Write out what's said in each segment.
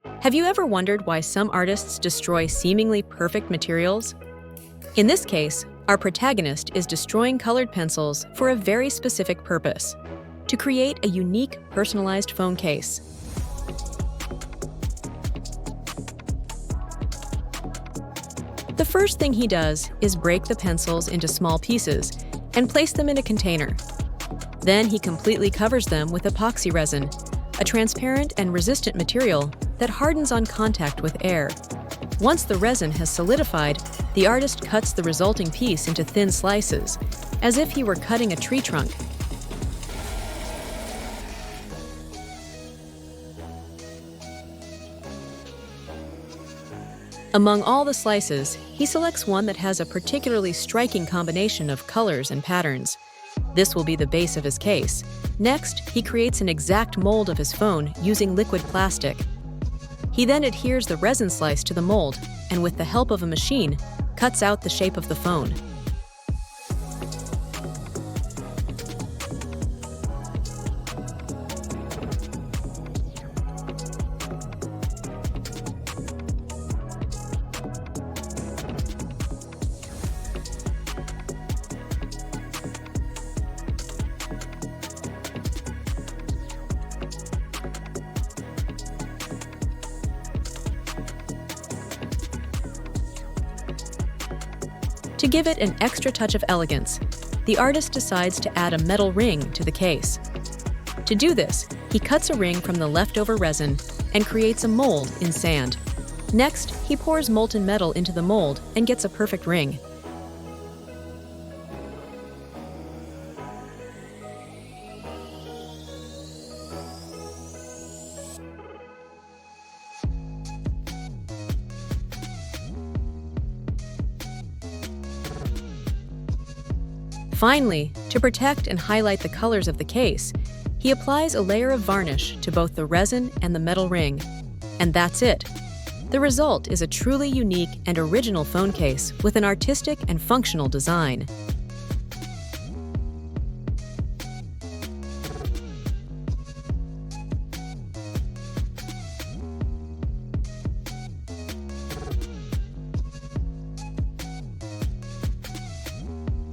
Have you ever wondered why some artists destroy seemingly perfect materials? In this case, our protagonist is destroying colored pencils for a very specific purpose: to create a unique, personalized phone case. The first thing he does is break the pencils into small pieces and place them in a container. Then he completely covers them with epoxy resin, a transparent and resistant material that hardens on contact with air. Once the resin has solidified, the artist cuts the resulting piece into thin slices, as if he were cutting a tree trunk. Among all the slices, he selects one that has a particularly striking combination of colors and patterns. This will be the base of his case. Next, he creates an exact mold of his phone using liquid plastic. He then adheres the resin slice to the mold and, with the help of a machine, cuts out the shape of the phone. To give it an extra touch of elegance, the artist decides to add a metal ring to the case. To do this, he cuts a ring from the leftover resin and creates a mold in sand. Next, he pours molten metal into the mold and gets a perfect ring. Finally, to protect and highlight the colors of the case, he applies a layer of varnish to both the resin and the metal ring. And that's it. The result is a truly unique and original phone case with an artistic and functional design.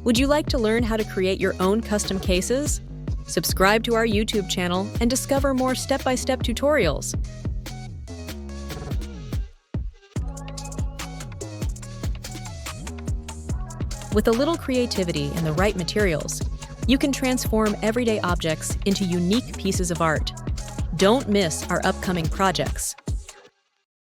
Would you like to learn how to create your own custom cases? Subscribe to our YouTube channel and discover more step-by-step tutorials. With a little creativity and the right materials, you can transform everyday objects into unique pieces of art. Don't miss our upcoming projects.